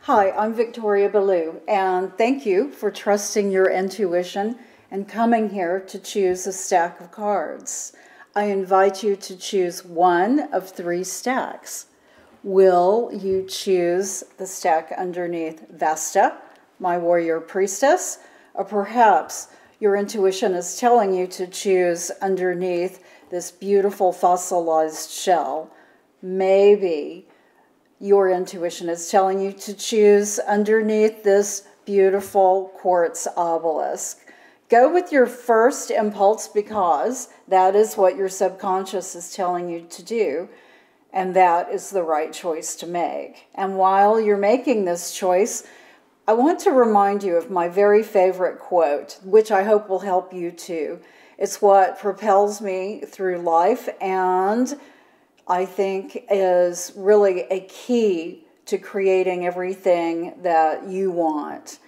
Hi, I'm Victoria Ballou, and thank you for trusting your intuition and coming here to choose a stack of cards. I invite you to choose one of 3 stacks. Will you choose the stack underneath Vesta, my warrior priestess, or perhaps your intuition is telling you to choose underneath this beautiful fossilized shell? Maybe your intuition is telling you to choose underneath this beautiful quartz obelisk. Go with your first impulse because that is what your subconscious is telling you to do, and that is the right choice to make. And while you're making this choice, I want to remind you of my very favorite quote, which I hope will help you too. It's what propels me through life, and I think is really a key to creating everything that you want.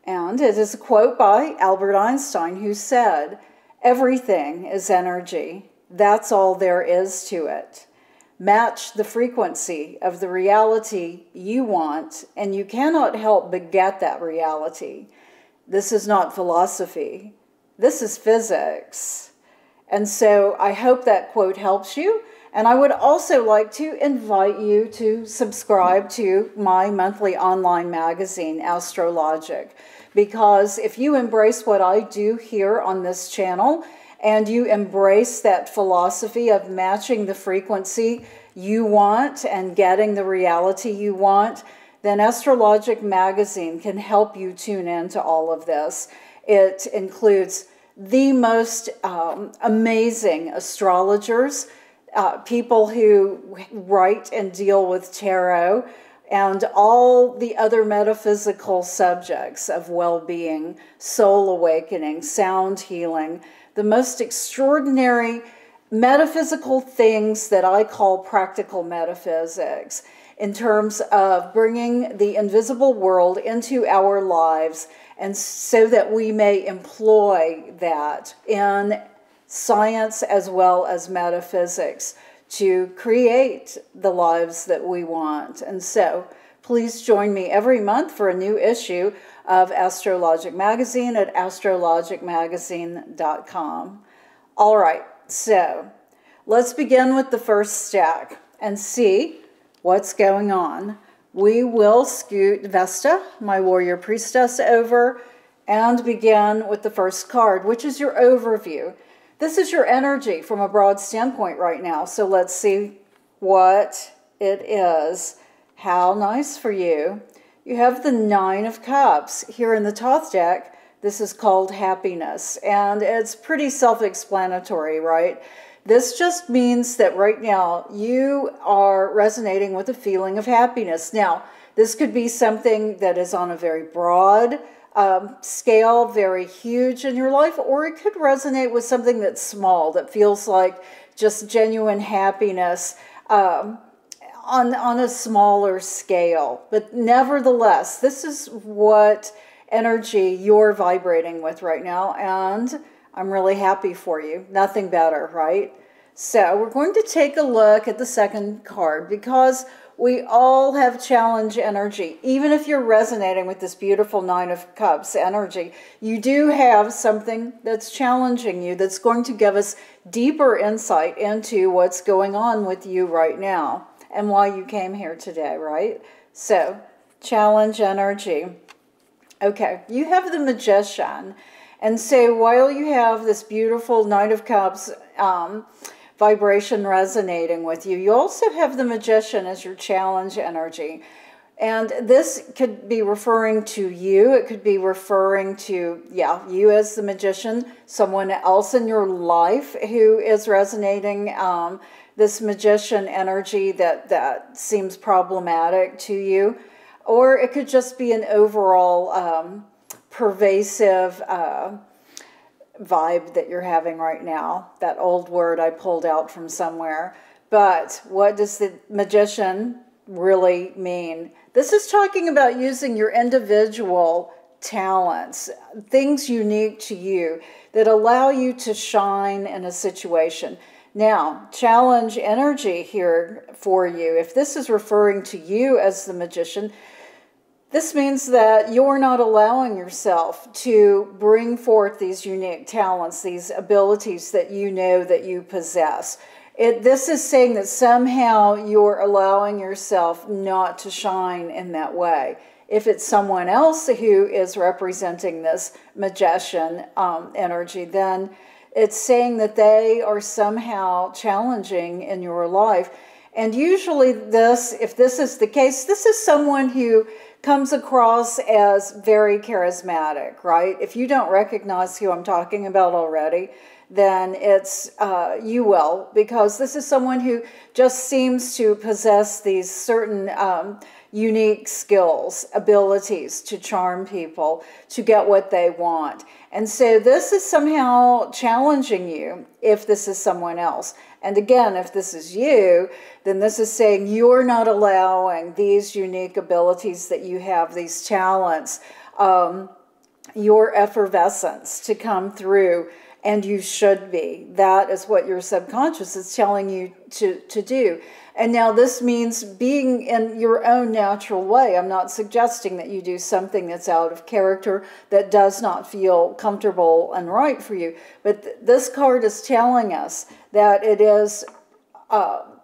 And it is a quote by Albert Einstein, who said, "Everything is energy. That's all there is to it. Match the frequency of the reality you want, and you cannot help but get that reality." This is not philosophy. This is physics. And so I hope that quote helps you. And I would also like to invite you to subscribe to my monthly online magazine, Astrologic, because if you embrace what I do here on this channel and you embrace that philosophy of matching the frequency you want and getting the reality you want, then Astrologic magazine can help you tune into all of this. It includes the most amazing astrologers, people who write and deal with tarot, and all the other metaphysical subjects of well-being, soul awakening, sound healing, the most extraordinary metaphysical things that I call practical metaphysics, in terms of bringing the invisible world into our lives, and so that we may employ that in science as well as metaphysics to create the lives that we want. And so please join me every month for a new issue of Astrologic Magazine at astrologicmagazine.com. All right, so let's begin with the first stack and see what's going on. We will scoot Vesta, my warrior priestess, over and begin with the first card, which is your overview. This is your energy from a broad standpoint right now, so let's see what it is. How nice for you. You have the 9 of Cups. Here in the Thoth deck, this is called happiness, and it's pretty self-explanatory, right? This just means that right now you are resonating with a feeling of happiness. Now, this could be something that is on a very broad scale, very huge in your life, or it could resonate with something that's small, that feels like just genuine happiness on a smaller scale. But nevertheless, this is what energy you're vibrating with right now, and I'm really happy for you. Nothing better, right? So we're going to take a look at the second card, because we all have challenge energy. Even if you're resonating with this beautiful 9 of Cups energy, you do have something that's challenging you, that's going to give us deeper insight into what's going on with you right now and why you came here today, right? So, challenge energy. Okay, you have the Magician. And so while you have this beautiful 9 of Cups vibration resonating with you, you also have the Magician as your challenge energy. And this could be referring to you. It could be referring to, you as the Magician, someone else in your life who is resonating this Magician energy that seems problematic to you. Or it could just be an overall pervasive vibe that you're having right now. That old word I pulled out from somewhere. But what does the Magician really mean? This is talking about using your individual talents, things unique to you that allow you to shine in a situation. Now, challenge energy here for you. If this is referring to you as the Magician, This means that you're not allowing yourself to bring forth these unique talents, these abilities that you know that you possess. This is saying that somehow you're allowing yourself not to shine in that way. If it's someone else who is representing this magician energy, then it's saying that they are somehow challenging in your life. And usually if this is the case, this is someone who comes across as very charismatic, right? If you don't recognize who I'm talking about already, then it's you will, because this is someone who just seems to possess these certain unique skills, abilities to charm people, to get what they want. And so this is somehow challenging you if this is someone else. And again, if this is you, then this is saying you're not allowing these unique abilities that you have, these talents, your effervescence to come through. And you should be. That is what your subconscious is telling you to do. And now this means being in your own natural way. I'm not suggesting that you do something that's out of character, that does not feel comfortable and right for you. But this card is telling us that it is,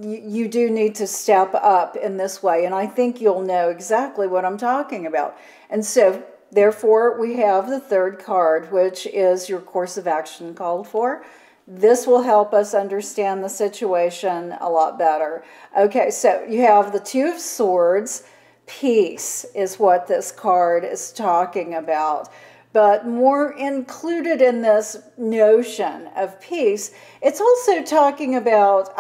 you do need to step up in this way. And I think you'll know exactly what I'm talking about. And so, therefore, we have the third card, which is your course of action called for. This will help us understand the situation a lot better. Okay, so you have the Two of Swords. Peace is what this card is talking about. But more included in this notion of peace, it's also talking about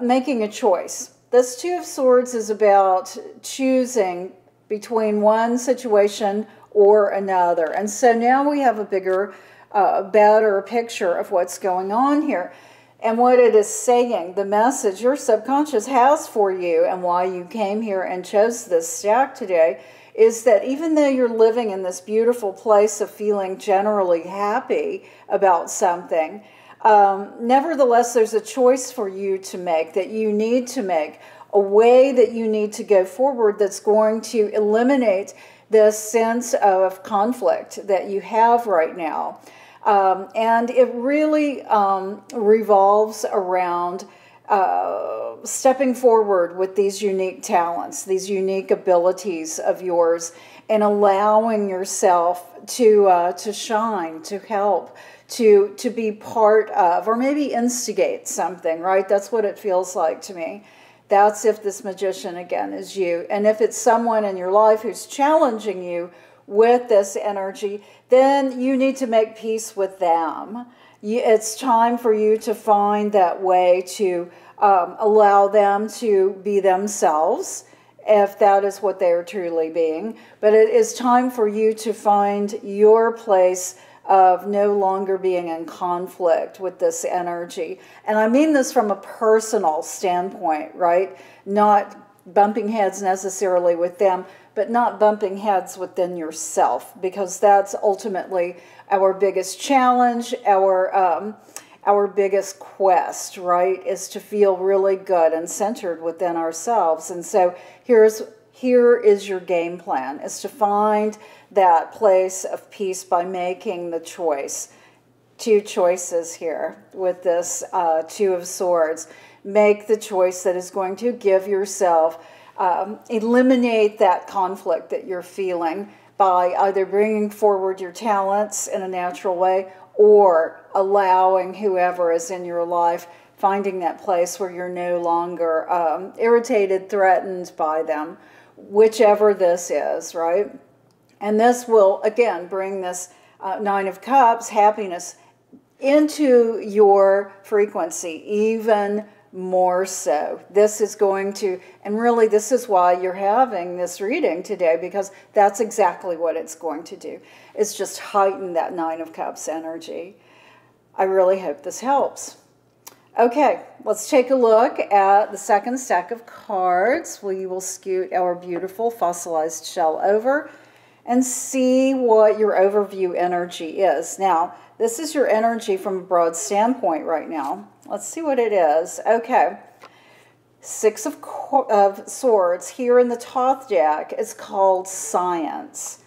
making a choice. This Two of Swords is about choosing between one situation or another. And so now we have a bigger, better picture of what's going on here. And what it is saying, the message your subconscious has for you and why you came here and chose this stack today, is that even though you're living in this beautiful place of feeling generally happy about something, nevertheless, there's a choice for you to make, that you need to make, a way that you need to go forward that's going to eliminate this sense of conflict that you have right now. And it really revolves around stepping forward with these unique talents, these unique abilities of yours, and allowing yourself to shine, to help, to be part of, or maybe instigate something, right? That's what it feels like to me. That's if this magician, again, is you. And if it's someone in your life who's challenging you with this energy, then you need to make peace with them. It's time for you to find that way to allow them to be themselves, if that is what they are truly being. But it is time for you to find your place of no longer being in conflict with this energy. And I mean this from a personal standpoint, right? Not bumping heads necessarily with them, but not bumping heads within yourself, because that's ultimately our biggest challenge, our biggest quest, right, is to feel really good and centered within ourselves. And so here is your game plan, is to find that place of peace by making the choice. Two choices here with this Two of Swords. Make the choice that is going to give yourself, eliminate that conflict that you're feeling by either bringing forward your talents in a natural way or allowing whoever is in your life, finding that place where you're no longer irritated, threatened by them, whichever this is, right? And this will, again, bring this Nine of Cups, happiness, into your frequency even more so. This is going to, and really this is why you're having this reading today, because that's exactly what it's going to do. It's just heighten that Nine of Cups energy. I really hope this helps. Okay, let's take a look at the second stack of cards. We will scoot our beautiful fossilized shell over and see what your overview energy is. Now, this is your energy from a broad standpoint right now. Let's see what it is. Okay. Six of Swords here in the Thoth deck is called science.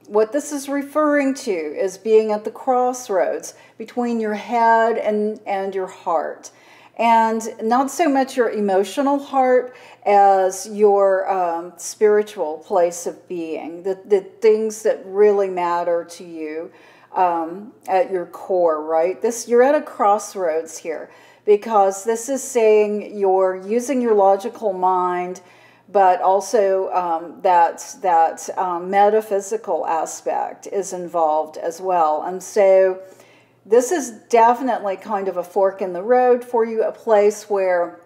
What this is referring to is being at the crossroads between your head and your heart. And not so much your emotional heart as your spiritual place of being, the things that really matter to you at your core, right? You're at a crossroads here, because this is saying you're using your logical mind, but also that metaphysical aspect is involved as well. And so this is definitely kind of a fork in the road for you, a place where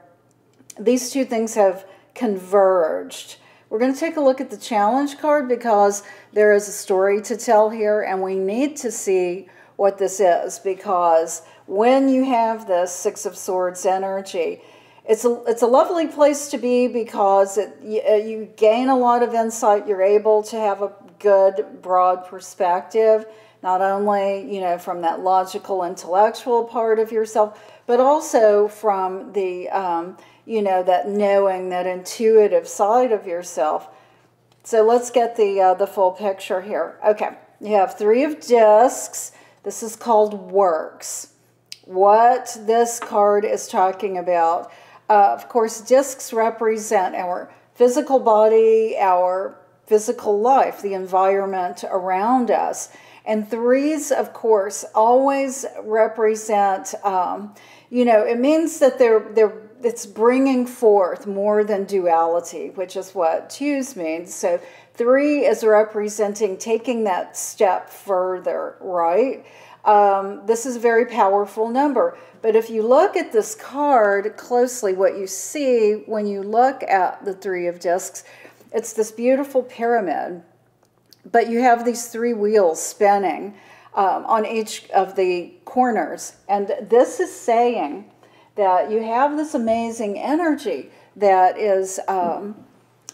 these two things have converged. We're going to take a look at the challenge card, because there is a story to tell here, and we need to see what this is, because when you have this Six of Swords energy, it's a lovely place to be, because you gain a lot of insight. You're able to have a good broad perspective, not only, you know, from that logical, intellectual part of yourself, but also from the, you know, that knowing, that intuitive side of yourself. So let's get the full picture here. Okay, you have Three of Discs. This is called Works. What this card is talking about, of course, discs represent our physical body, our physical life, the environment around us. And threes, of course, always represent, you know, it means that it's bringing forth more than duality, which is what twos means. So three is representing taking that step further, right? This is a very powerful number. But if you look at this card closely, what you see when you look at the Three of Discs, it's this beautiful pyramid. But you have these three wheels spinning on each of the corners. And this is saying that you have this amazing energy that is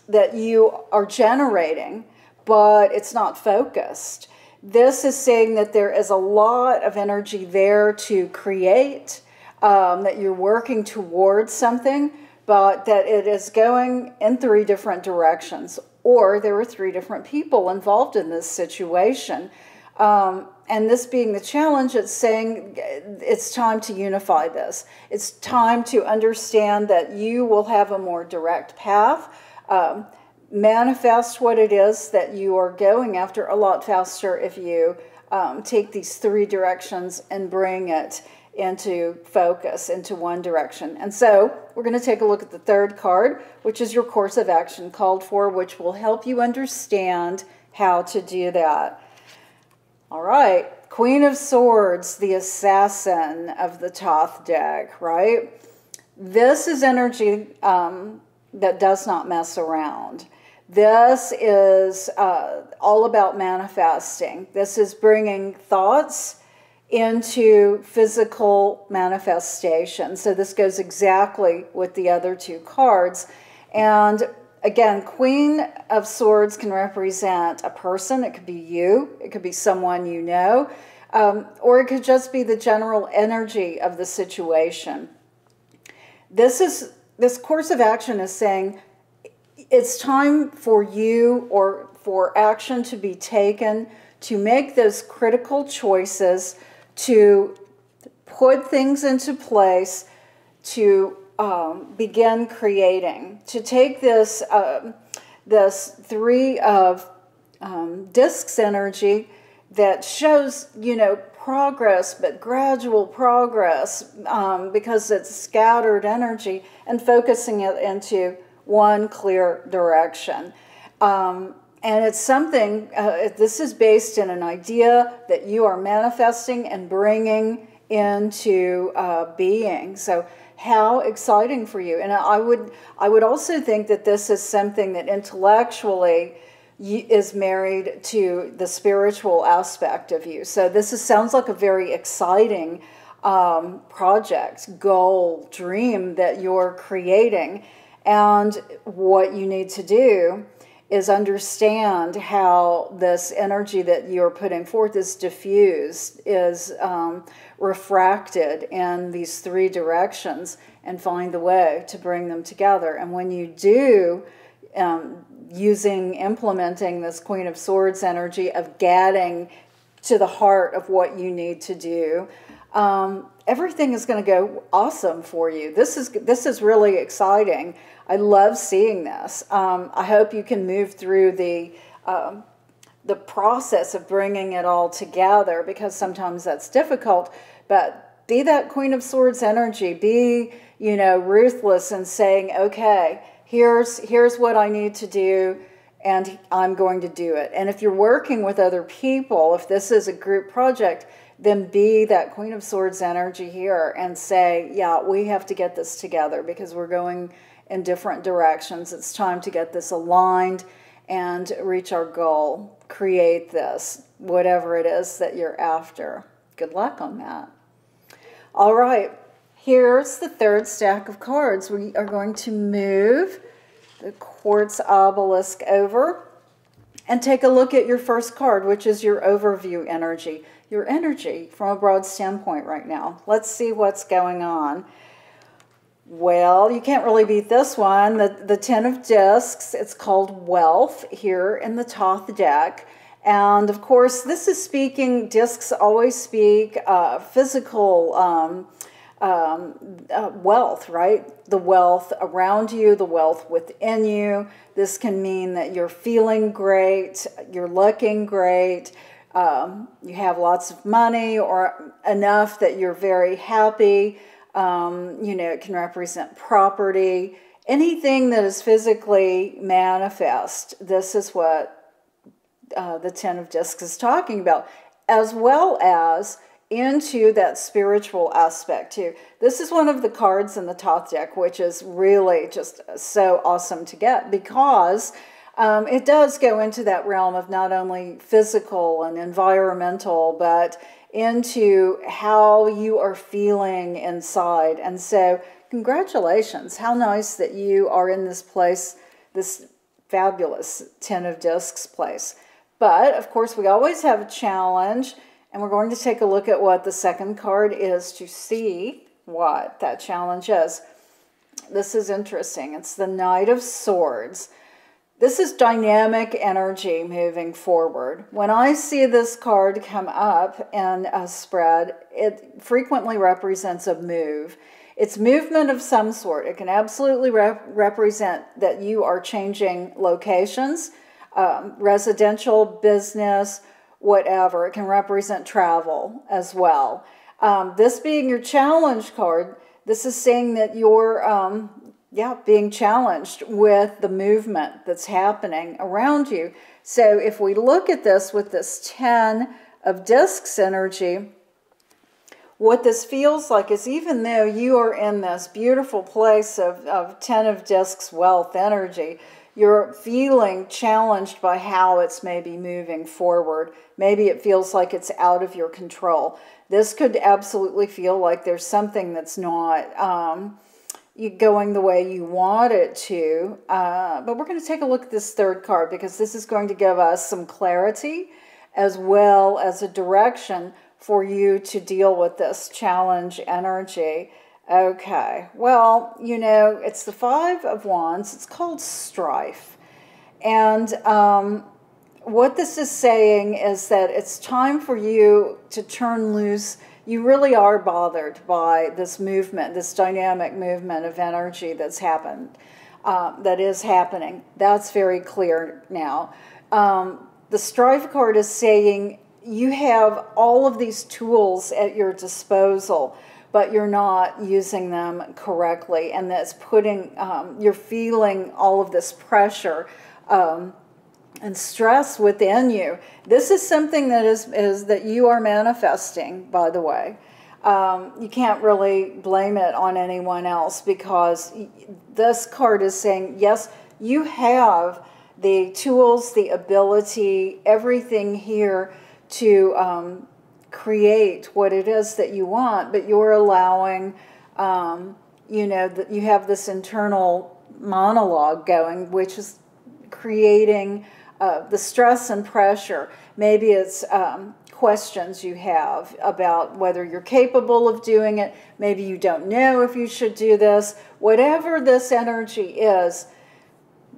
that you are generating, but it's not focused. This is saying that there is a lot of energy there to create, that you're working towards something, but that it is going in three different directions, or there were three different people involved in this situation. And this being the challenge, it's saying it's time to unify this. It's time to understand that you will have a more direct path, manifest what it is that you are going after a lot faster if you take these three directions and bring it into focus, into one direction. And so we're going to take a look at the third card, which is your course of action called for, which will help you understand how to do that. All right, Queen of Swords, the assassin of the Thoth deck, right? This is energy that does not mess around. This is all about manifesting. This is bringing thoughts into physical manifestation. So this goes exactly with the other two cards. And again, Queen of Swords can represent a person. It could be you. It could be someone you know. Or it could just be the general energy of the situation. This course of action is saying it's time for you, or for action to be taken, to make those critical choices, to put things into place, to begin creating, to take this this Three of Discs energy that shows, you know, progress, but gradual progress, because it's scattered energy, and focusing it into one clear direction. And it's something, this is based in an idea that you are manifesting and bringing into being. So how exciting for you. And I would also think that this is something that intellectually is married to the spiritual aspect of you. So this sounds like a very exciting project, goal, dream that you're creating. And what you need to do is understand how this energy that you're putting forth is diffused, is refracted in these three directions and find the way to bring them together. And when you do, implementing this Queen of Swords energy of getting to the heart of what you need to do, everything is going to go awesome for you. This is really exciting. I love seeing this. I hope you can move through the process of bringing it all together, because sometimes that's difficult. But be that Queen of Swords energy. Be, ruthless in saying, okay, here's what I need to do, and I'm going to do it. And if you're working with other people, if this is a group project, then be that Queen of Swords energy here and say, yeah, we have to get this together because we're going in different directions. It's time to get this aligned and reach our goal. Create this, whatever it is that you're after. Good luck on that. All right, here's the third stack of cards. We are going to move the quartz obelisk over and take a look at your first card, which is your overview energy. Your energy from a broad standpoint right now. Let's see what's going on. Well, you can't really beat this one. The Ten of Discs, it's called Wealth here in the Thoth deck. And of course, this is speaking, discs always speak physical wealth, right? The wealth around you, the wealth within you. This can mean that you're feeling great, you're looking great, you have lots of money or enough that you're very happy. It can represent property, anything that is physically manifest. This is what the Ten of Discs is talking about, as well as into that spiritual aspect too. This is one of the cards in the Thoth deck, which is really just so awesome to get, because it does go into that realm of not only physical and environmental, but into how you are feeling inside. And so congratulations. How nice that you are in this place, this fabulous Ten of Discs place. But of course, we always have a challenge, and we're going to take a look at what the second card is to see what that challenge is. This is interesting. It's the Knight of Swords. This is dynamic energy moving forward. When I see this card come up in a spread, it frequently represents a move. It's movement of some sort. It can absolutely represent that you are changing locations, residential, business, whatever. It can represent travel as well. This being your challenge card, this is saying that you're being challenged with the movement that's happening around you. So if we look at this with this 10 of Discs energy, what this feels like is, even though you are in this beautiful place of 10 of Discs wealth energy, you're feeling challenged by how it's maybe moving forward. Maybe it feels like it's out of your control. This could absolutely feel like there's something that's not going the way you want it to. But we're going to take a look at this third card, because this is going to give us some clarity as well as a direction for you to deal with this challenge energy. Okay, well, it's the Five of Wands. It's called Strife. And what this is saying is that it's time for you to turn loose. You really are bothered by this movement, this dynamic movement of energy that's happened, that is happening. That's very clear now. The Strife card is saying you have all of these tools at your disposal, but you're not using them correctly, and that's putting, you're feeling all of this pressure and stress within you. This is something that is that you are manifesting, by the way. You can't really blame it on anyone else, because this card is saying, yes, you have the tools, the ability, everything here to create what it is that you want, but you're allowing, that you have this internal monologue going, which is creating the stress and pressure. Maybe it's questions you have about whether you're capable of doing it. Maybe you don't know if you should do this. Whatever this energy is,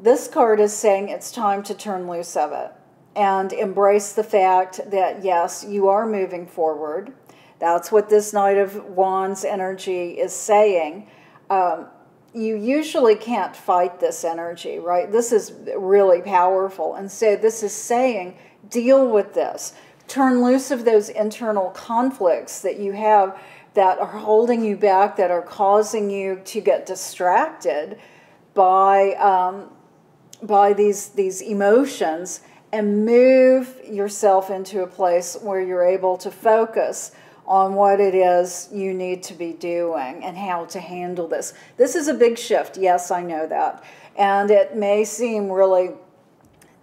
this card is saying it's time to turn loose of it and embrace the fact that, yes, you are moving forward. That's what this Knight of Wands energy is saying. You usually can't fight this energy, right? This is really powerful. And so this is saying, deal with this. Turn loose of those internal conflicts that you have that are holding you back, that are causing you to get distracted by these emotions, and move yourself into a place where you're able to focus on what it is you need to be doing and how to handle this. This is a big shift. Yes, I know that. And it may seem really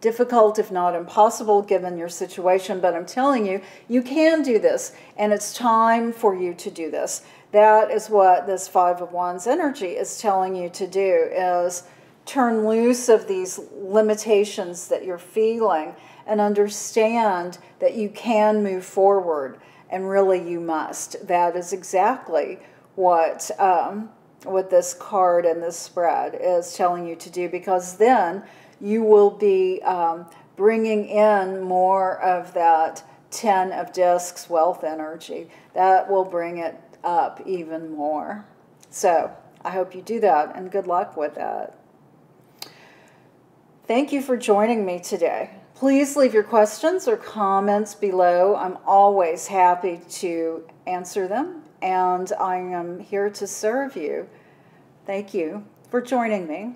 difficult, if not impossible, given your situation, but I'm telling you, you can do this, and it's time for you to do this. That is what this Five of Wands energy is telling you to do, is turn loose of these limitations that you're feeling and understand that you can move forward, and really you must. That is exactly what this card and this spread is telling you to do, because then you will be bringing in more of that Ten of Discs wealth energy. That will bring it up even more. So I hope you do that, and good luck with that. Thank you for joining me today. Please leave your questions or comments below. I'm always happy to answer them, and I am here to serve you. Thank you for joining me.